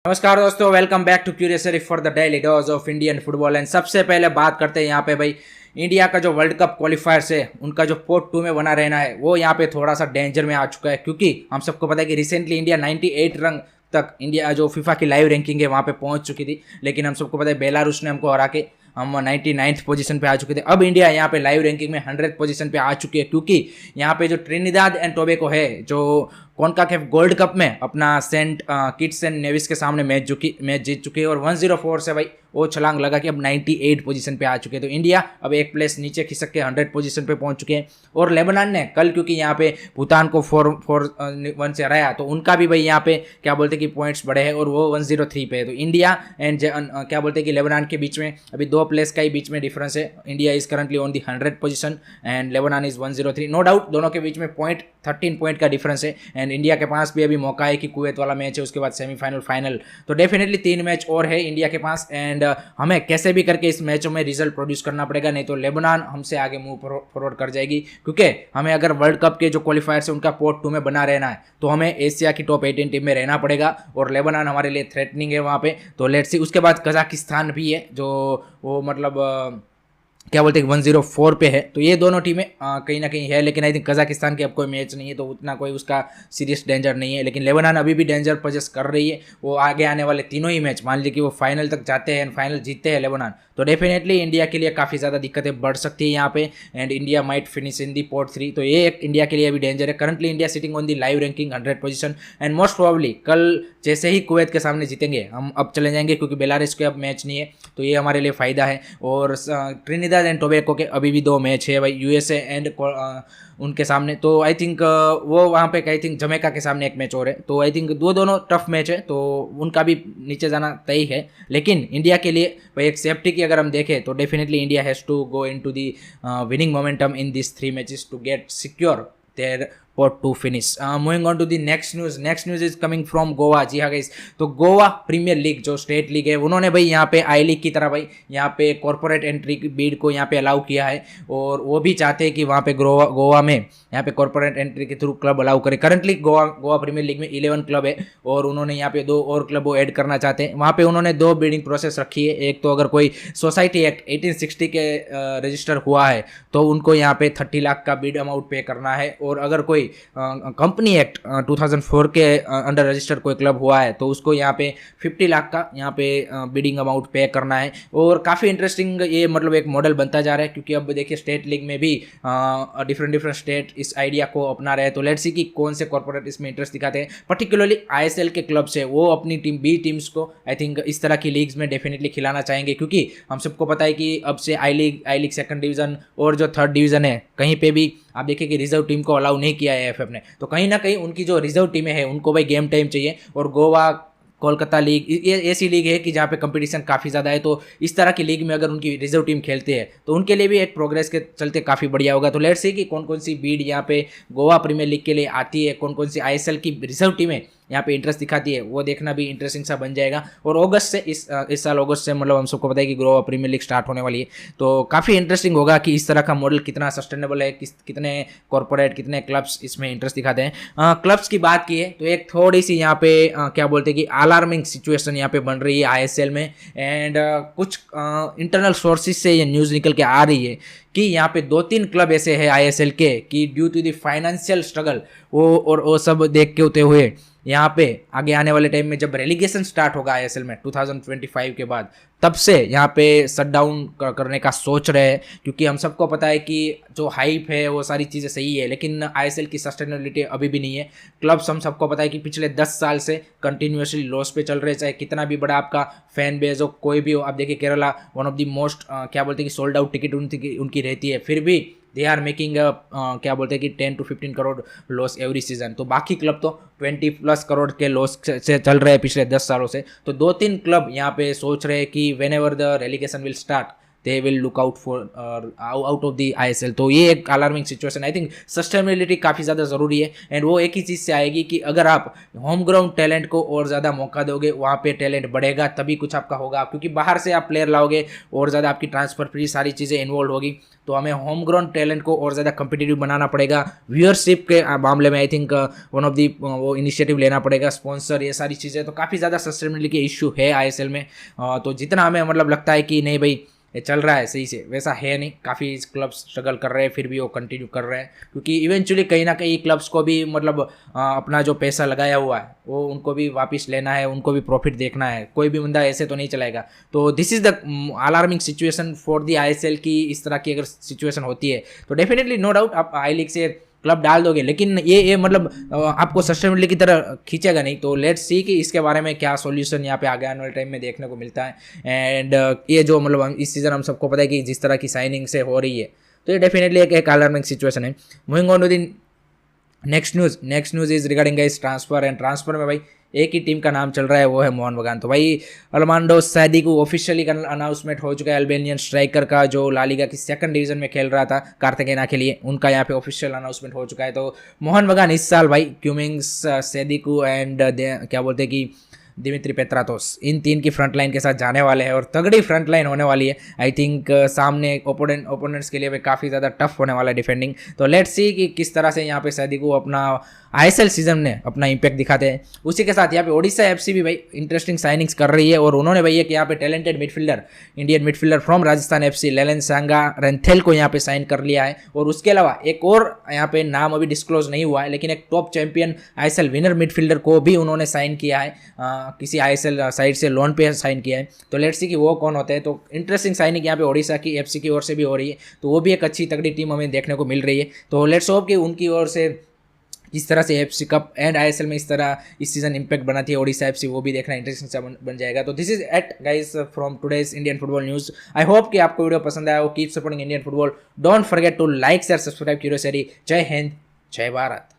नमस्कार दोस्तों, welcome back to curiosity for the daily dose of Indian football. And सबसे पहले बात करते हैं यहाँ पे भाई इंडिया का जो वर्ल्ड कप क्वालिफायर्स है उनका जो पोर्ट 2 में बना रहना है वो यहाँ पे थोड़ा सा डेंजर में आ चुका है, क्योंकि हम सबको पता है कि रिसेंटली इंडिया 98 रन तक इंडिया जो फीफा की लाइव रैंकिंग है वहाँ पे पहुँच चुकी थी, लेकिन हम सबको पता है बेलारूस ने हमको हरा के हम 99th पोजीशन पे आ चुके थे। अब इंडिया यहाँ पे लाइव रैंकिंग में 100th पोजीशन पे आ चुकी है, क्योंकि यहाँ पे जो ट्रिनिदाद एंड टोबैगो है जो कॉनकाकेफ गोल्ड कप में अपना सेंट किट्स एंड नेविस के सामने मैच जीत चुकी है और 104 से भाई वो छलांग लगा कि अब 98 पोजीशन पे आ चुके हैं। तो इंडिया अब एक प्लेस नीचे खिसक के 100 पोजीशन पे पहुंच चुके हैं। और लेबनान ने कल क्योंकि यहाँ पे भूटान को 4-1 से हराया, तो उनका भी भाई यहाँ पे क्या बोलते हैं कि पॉइंट्स बढ़े हैं और वो 103 पे है। तो इंडिया एंड क्या बोलते हैं कि लेबनान के बीच में अभी 2 प्लेस का ही बीच में डिफरेंस है। India is currently on the 100 position and Lebanon is 103। No doubt दोनों के बीच में 13 पॉइंट का डिफरेंस है। एंड इंडिया के पास भी अभी मौका है कि कुवैत वाला मैच है, उसके बाद सेमीफाइनल फाइनल, तो डेफिनेटली 3 मैच और है इंडिया के पास। एंड हमें कैसे भी करके इस मैचों में रिजल्ट प्रोड्यूस करना पड़ेगा, नहीं तो लेबनान हमसे आगे मूव फॉरवर्ड कर जाएगी। क्योंकि हमें अगर वर्ल्ड कप के जो क्वालिफायर्स है उनका पोर्ट 2 में बना रहना है तो हमें एशिया की टॉप 18 टीम में रहना पड़ेगा और लेबनान हमारे लिए थ्रेटनिंग है वहाँ पे। तो लेट्स सी। उसके बाद कजाकिस्तान भी है जो वो मतलब क्या बोलते हैं 104 पे है। तो ये दोनों टीमें कहीं ना कहीं है, लेकिन आई थिंक कजाकिस्तान की अब कोई मैच नहीं है तो उतना कोई उसका सीरियस डेंजर नहीं है। लेकिन लेबनान अभी भी डेंजर पोजेस कर रही है। वो आगे आने वाले तीनों ही मैच मान लीजिए कि वो फाइनल तक जाते हैं एंड फाइनल जीतते हैं लेबनान, तो डेफिनेटली इंडिया के लिए काफ़ी ज़्यादा दिक्कतें बढ़ सकती है यहाँ पे and India might finish in the port 3। तो ये एक इंडिया के लिए अभी डेंजर है। Currently India sitting on the live ranking 100 position and most probably कल जैसे ही कुवैत के सामने जीतेंगे हम अब चले जाएंगे, क्योंकि बेलारूस के अब मैच नहीं है, तो ये हमारे लिए फ़ायदा है। और ट्रिनिदाद एंड टोबैगो के अभी भी 2 मैच है भाई, यूएसए एंड उनके सामने। तो आई थिंक वो वहाँ पे आई थिंक जमैका के सामने एक मैच और है, तो आई थिंक दोनों टफ मैच है, तो उनका भी नीचे जाना तय है। लेकिन इंडिया के लिए भाई एक सेफ्टी की अगर हम देखें तो definitely India has to go in to the winning momentum in this 3 matches to get secure their pot to finish. Moving on to the next news is coming from Goa. जी हाँ गाइस, तो Goa premier league जो state league है उन्होंने भाई यहाँ पे आई league की तरह भाई यहाँ पे कॉर्पोरेट एंट्री बीड को यहाँ पे अलाउ किया है और वो भी चाहते हैं कि वहाँ पे गोवा में यहाँ पे कॉर्पोरेट एंट्री के थ्रू क्लब अलाउ करे। करंटली गोवा प्रीमियर लीग में 11 क्लब है और उन्होंने यहाँ पे 2 और क्लब वो ऐड करना चाहते हैं। वहाँ पे उन्होंने 2 बिडिंग प्रोसेस रखी है। एक तो अगर कोई सोसाइटी एक्ट 1860 के रजिस्टर हुआ है तो उनको यहाँ पे 30 लाख का बिड अमाउंट पे करना है, और अगर कोई कंपनी एक्ट 2004 के अंडर रजिस्टर्ड कोई क्लब हुआ है तो उसको यहाँ पे 50 लाख का यहाँ पे बिडिंग अमाउंट पे करना है। और काफ़ी इंटरेस्टिंग ये मतलब एक मॉडल बनता जा रहा है, क्योंकि अब देखिए स्टेट लीग में भी डिफरेंट स्टेट इस आइडिया को अपना रहे हैं। तो लेट्स सी कि कौन से कॉर्पोरेट इसमें इंटरेस्ट दिखाते हैं। पर्टिकुलरली आईएसएल के क्लब्स है वो अपनी बी टीम्स को आई थिंक इस तरह की लीग्स में डेफिनेटली खिलाना चाहेंगे, क्योंकि हम सबको पता है कि अब से आई लीग सेकंड डिवीजन और जो थर्ड डिवीजन है कहीं पे भी आप देखिए कि रिजर्व टीम को अलाउ नहीं किया है एएफएफ ने। तो कहीं ना कहीं उनकी जो रिजर्व टीमें हैं उनको भाई गेम टाइम चाहिए। और गोवा कोलकाता लीग ये ऐसी लीग है कि जहाँ पे कंपटीशन काफ़ी ज़्यादा है, तो इस तरह की लीग में अगर उनकी रिजर्व टीम खेलते हैं तो उनके लिए भी एक प्रोग्रेस के चलते काफ़ी बढ़िया होगा। तो लेट्स सी कि कौन कौन सी बीड यहाँ पे गोवा प्रीमियर लीग के लिए आती है, कौन कौन सी आईएसएल की रिजर्व टीमें यहाँ पे इंटरेस्ट दिखाती है, वो देखना भी इंटरेस्टिंग सा बन जाएगा। और अगस्त से इस साल अगस्त से मतलब हम सबको पता है कि गोवा प्रीमियर लीग स्टार्ट होने वाली है, तो काफ़ी इंटरेस्टिंग होगा कि इस तरह का मॉडल कितना सस्टेनेबल है, कितने कॉर्पोरेट कितने क्लब्स इसमें इंटरेस्ट दिखाते हैं। क्लब्स की बात की है तो एक थोड़ी सी यहाँ पे क्या बोलते हैं कि अलार्मिंग सिचुएशन यहाँ पे बन रही है आईएसएल में। एंड कुछ इंटरनल सोर्सेज से ये न्यूज़ निकल के आ रही है कि यहाँ पे 2-3 क्लब ऐसे हैं आईएसएल के कि due to the financial struggle वो सब देख के होते हुए यहाँ पे आगे आने वाले टाइम में जब रेलीगेशन स्टार्ट होगा आईएसएल में 2025 के बाद, तब से यहाँ पे शट डाउन करने का सोच रहे हैं। क्योंकि हम सबको पता है कि जो हाइप है वो सारी चीज़ें सही है, लेकिन आईएसएल की सस्टेनेबिलिटी अभी भी नहीं है। क्लब्स हम सबको पता है कि पिछले 10 साल से कंटिन्यूसली लॉस पे चल रहे, चाहे कितना भी बड़ा आपका फैन बेस हो, कोई भी हो। आप देखिए Kerala one of the most क्या बोलते हैं कि सोल्ड आउट टिकट उनकी रहती है, फिर भी दे आर मेकिंग क्या बोलते हैं कि 10 to 15 crore loss every season. तो बाकी क्लब तो 20+ करोड़ के लॉस से चल रहे हैं पिछले 10 सालों से। तो 2-3 क्लब यहाँ पे सोच रहे हैं कि when ever the relegation will start they will look out for out of the ISL। तो ये एक alarming situation. I think sustainability काफ़ी ज़्यादा ज़रूरी है, एंड वो एक ही चीज़ से आएगी कि अगर आप होम ग्राउंड टैलेंट को और ज़्यादा मौका दोगे, वहाँ पे टैलेंट बढ़ेगा, तभी कुछ आपका होगा। क्योंकि बाहर से आप प्लेयर लाओगे और ज़्यादा आपकी ट्रांसफर फ्री सारी चीज़ें इन्वॉल्व होगी, तो हमें होम ग्राउंड टैलेंट को और ज़्यादा कम्पिटिटिव बनाना पड़ेगा। व्यूअरशिप के मामले में I think one of the वो इनिशिएटिव लेना पड़ेगा, स्पॉन्सर, ये सारी चीज़ें। तो काफ़ी ज़्यादा सस्टेनेबिलिटी के इशू है ISL में। तो जितना हमें मतलब लगता है कि नहीं भाई ये चल रहा है सही से, वैसा है नहीं। काफ़ी क्लब्स स्ट्रगल कर रहे हैं, फिर भी वो कंटिन्यू कर रहे हैं, क्योंकि इवेंचुअली कहीं ना कहीं क्लब्स को भी मतलब अपना जो पैसा लगाया हुआ है वो उनको भी वापस लेना है, उनको भी प्रॉफिट देखना है। कोई भी बंदा ऐसे तो नहीं चलाएगा। तो this is the alarming situation for the ISL की। इस तरह की अगर सिचुएशन होती है तो डेफिनेटली नो डाउट आप आई लीग से क्लब डाल दोगे, लेकिन ये मतलब आपको सस्टेनेबिलिटी की तरह खींचेगा नहीं। तो लेट्स सी कि इसके बारे में क्या सॉल्यूशन यहाँ पे आगे आने वाले टाइम में देखने को मिलता है। एंड ये जो मतलब इस सीज़न हम सबको पता है कि जिस तरह की साइनिंग से हो रही है, तो ये डेफिनेटली एक अलार्मिंग सिचुएशन है। Moving on to the next news is regarding guys transfer. And transfer में भाई एक ही टीम का नाम चल रहा है, वो है मोहन बगान। तो भाई अरमांडो सैदिकू ऑफिशियली अनाउंसमेंट हो चुका है, अल्बेनियन स्ट्राइकर का, जो ला लीगा की सेकंड डिवीजन में खेल रहा था कार्तिकेना के लिए, उनका यहाँ पे ऑफिशियल अनाउंसमेंट हो चुका है। तो मोहन बगान इस साल भाई क्यूमिंग्स, सैदिकू एंड क्या बोलते हैं कि दिमित्री पेत्रातोस, इन तीन की फ्रंट लाइन के साथ जाने वाले हैं, और तगड़ी फ्रंट लाइन होने वाली है। आई थिंक सामने ओपोनेंट्स के लिए भी काफ़ी ज़्यादा टफ होने वाला है डिफेंडिंग। तो लेट्स सी कि किस तरह से यहाँ पे सैदिकू अपना ISL सीजन में अपना इंपैक्ट दिखाते हैं। उसी के साथ यहाँ पे ओडिशा FC भी भाई इंटरेस्टिंग साइनिंग्स कर रही है, और उन्होंने भाई एक यहाँ पे talented midfielder, Indian midfielder from Rajasthan FC लेलन सांगा रेंथेल को यहाँ पे साइन कर लिया है। और उसके अलावा एक और यहाँ पे नाम अभी डिस्क्लोज नहीं हुआ है, लेकिन एक top champion ISL winner midfielder को भी उन्होंने साइन किया है, किसी ISL साइड से लोन पे साइन किया है। तो लेट्स सी कि वो कौन होते हैं। तो इंटरेस्टिंग साइनिंग यहाँ पे ओडिशा की FC की ओर से भी हो रही है, तो वो भी एक अच्छी तगड़ी टीम हमें देखने को मिल रही है। तो लेट्स होप कि उनकी ओर से इस तरह से FC कप एंड ISL में इस तरह इस सीजन इंपैक्ट बनाती है ओडिशा FC, वो भी देखना इंटरेस्टिंग सा बन जाएगा। तो this is it guys from today's Indian football news. I hope कि आपको वीडियो पसंद आया हो। Keep supporting Indian football, don't forget to like share subscribe curiosity. जय हिंद, जय भारत।